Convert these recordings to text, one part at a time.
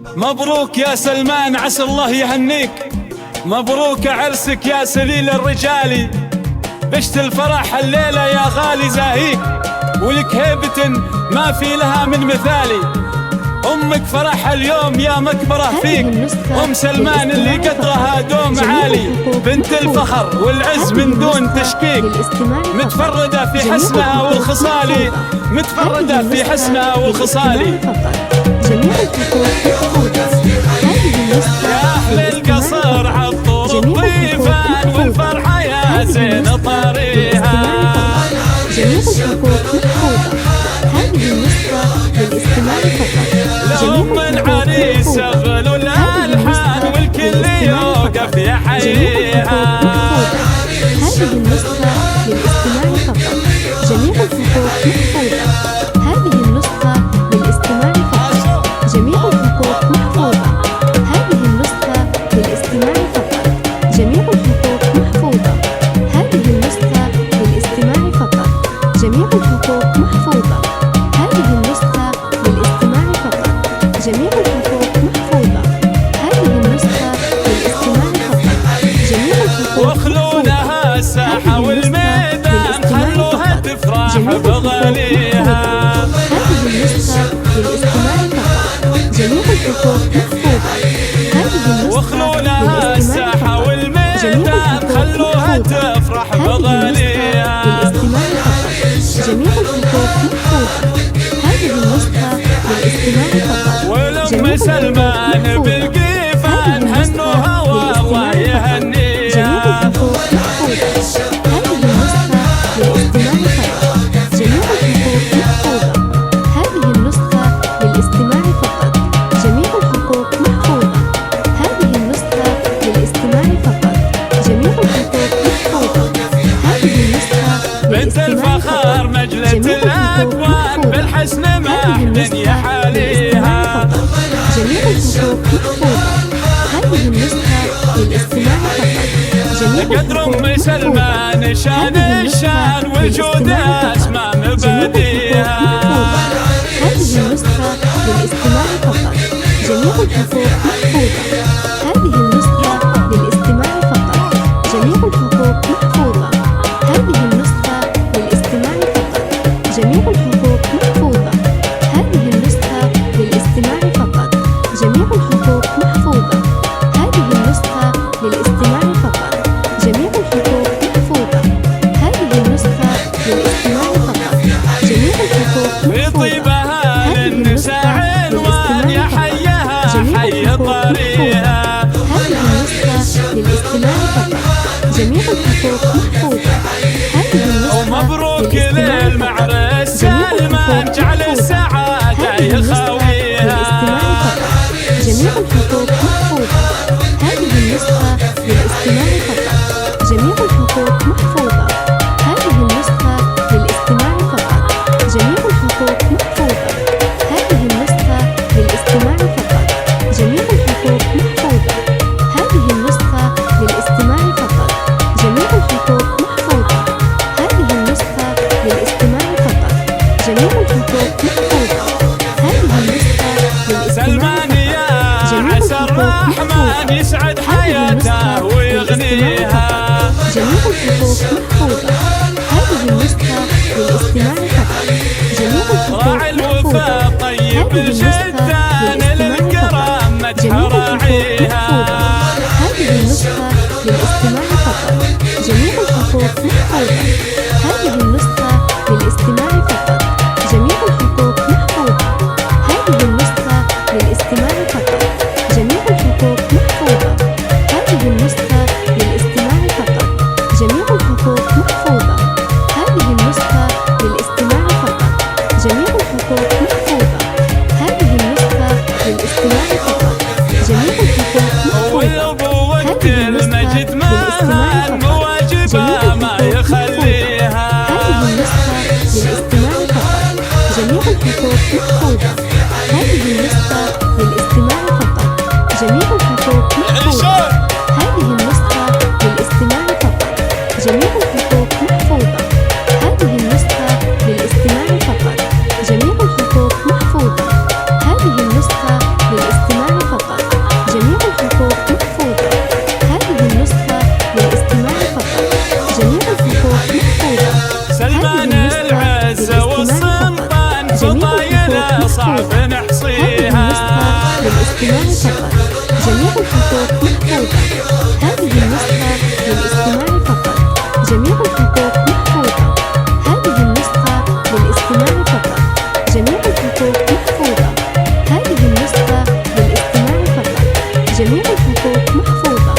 مبروك يا سلمان، عسى الله يهنيك. مبروك عرسك يا سليل الرجالي، بشت الفرح الليلة يا غالي زاهيك، ولك هيبة ما في لها من مثالي. أمك فرح اليوم يا مكبرة فيك، أم سلمان اللي قدرها دوم عالي، بنت الفخر والعز من دون تشكيك، متفردة في حسنها والخصالي، متفردة في حسنها والخصالي. يا أهل القصر عطوا الضيفان والفرحة يا زين طريها. لأم العريس شغلوا الألحان والكل يوقف يحييها. هذه النسخة للاستماع فقط، جميع الحقوق محفوظة. هذه النسخة للاستماع فقط، جميع الحقوق محفوظة. هذه النسخة للاستماع فقط، جميع الحقوق محفوظة. هذه النسخة للاستماع فقط، جميع الحقوق محفوظة. هذه النسخة للاستماع فقط، جميع الحقوق محفوظة. هذه النسخة للاستماع فقط، جميع الحقوق واخلوا لها الساحة والميدان، خلوها تفرح بغاليها. هذه النسخة للاستماع فقط، جميع الحقوق محفوظة. هذه النسخة واخلوا لها الساحة والميدان، خلوها تفرح بغاليها. للاستماع فقط، جميع الحقوق محفوظة. هذه النسخة للاستماع فقط، والأم سلمان بالقيفان هنوها والله يهنيها. هذه النسخة للاستماع فقط، جميع الحقوق محفوظة. هذه النسخة للاستماع فقط، جميع الحقوق محفوظة. هذه النسخة للاستماع فقط، جميع الحقوق محفوظة. هذه النسخة بنت الفخر مجلة الأكوان، بالحسن محن يحاليها. جميع الحقوق محفوظة. هذه النسخة للاستماع فقط، جميع قدر أم سلمان شان الشان، وجود أسماء مباديها. هذه النسخة للاستماع فقط، جميع الحقوق محفوظة. هذه النسخة للاستماع فقط، جميع الحقوق محفوظة. هذه النسخة للاستماع فقط، جميع الحقوق محفوظة. هذه النسخة للاستماع فقط، جميع الحقوق محفوظة. هذه النسخة للاستماع فقط، جميع الحقوق محفوظة. هذه النسخة للاستماع فقط، جميع الحقوق في طيبها للنساء عنوان، يا حيها حي طريها. هذه النسخة للاستماع فقط، جميع الحقوق محفوظة. هذه النسخة ومبروك للمعرس سلمان، جعل السعادة يخاويها. جميع الحقوق محفوظة. هذه النسخة للاستماع فقط، جميع الحقوق محفوظة. هذه النسخة للاستماع فقط، جميع الحقوق محفوظة. هذه النسخة للاستماع فقط، جميع الحقوق محفوظة. هذه النسخة للاستماع فقط، جميع الحقوق محفوظة. هذه النسخة للاستماع فقط، جميع الحقوق محفوظة. هذه النسخة للاستماع سلمان يا عسى الرحمن يسعد حياته ويغنيها. جميع الحقوق محفوظة. هذه النسخة للاستماع فقط، جميع الحقوق راعي الوفاء طيب الجدان، للكرام مدح راعيها. هذه النسخة للاستماع فقط، جميع الحقوق محفوظة. هذه النسخة للاستماع فقط، جميع الحقوق محفوظة. هذه النسخة للاستماع فقط، جميع الحقوق محفوظة. هذه النسخة للاستماع فقط، جميع الحقوق محفوظة. هذه النسخة للاستماع فقط، جميع الحقوق محفوظة. هذه النسخة للاستماع فقط، جميع الحقوق محفوظة. والأبو وقت المجد ما مواجبه ما يخليها. هذه النسخة للاستماع فقط، جميع الحقوق محفوظة. هذه النسخة للاستماع فقط، جميع الحقوق محفوظة. هذه النسخة للاستماع فقط، جميع الحقوق محفوظة. هذه النسخة للاستماع فقط، جميع الحقوق محفوظة. هذه النسخة للاستماع للاستماع فقط. جميع الخطوط محفوظة. هذه النسخة للاستماع فقط. جميع الخطوط محفوظة. هذه النسخة للاستماع فقط. جميع الخطوط محفوظة. هذه النسخة للاستماع فقط. جميع الخطوط محفوظة.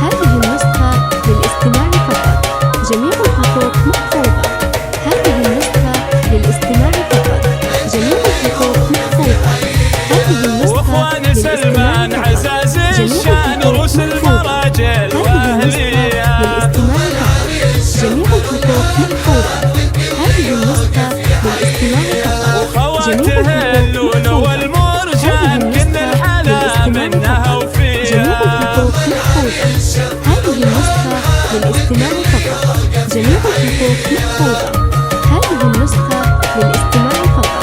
هذه النسخة للاستماع فقط. جميع الخطوط محفوظة. هذه النسخة للاستماع فقط. جميع الخطوط محفوظة. هذه النسخة واخواني سلمان عزاز الشان روس المراجل واهليها. جميع الخطوط محفوظة. هذه النسخة للاستماع فقط. وخواته اللون والمرجان كن الحلا منها وفيها. جميع الخطوط محفوظة. هذه النسخة للاستماع فقط.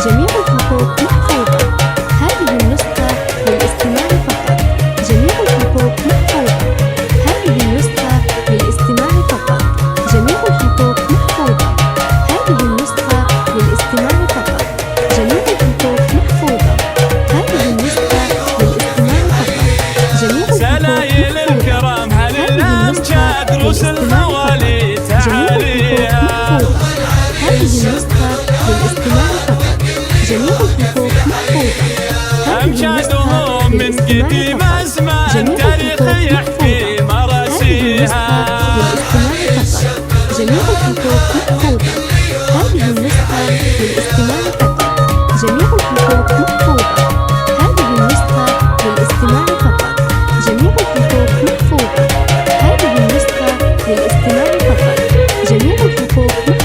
جميع الخطوط محفوظة. هذه النسخة للاستماع فقط. جميع الخطوط محفوظة. هذه النسخة للاستماع فقط. جميع الخطوط محفوظة. هذه النسخة للاستماع فقط. جميع الخطوط محفوظة. هذه النسخة للاستماع فقط. جميع الخطوط محفوظة. هذه النسخة للاستماع فقط. جميع سلايل الكرام هل الامجاد روس الخوالي تعاليها. هذه النسخة للاستماع فقط. جميع الخطوط محفوظة. امجادهم من قديم ازمان تاريخ يحكي مراسيها. جميع الخطوط محفوظة. هذه النسخة للاستماع فقط. جميع الخطوط محفوظة. هذه النسخة للاستماع فقط. جميع الخطوط محفوظة. هذه النسخة للاستماع فقط. جميع الخطوط محفوظة.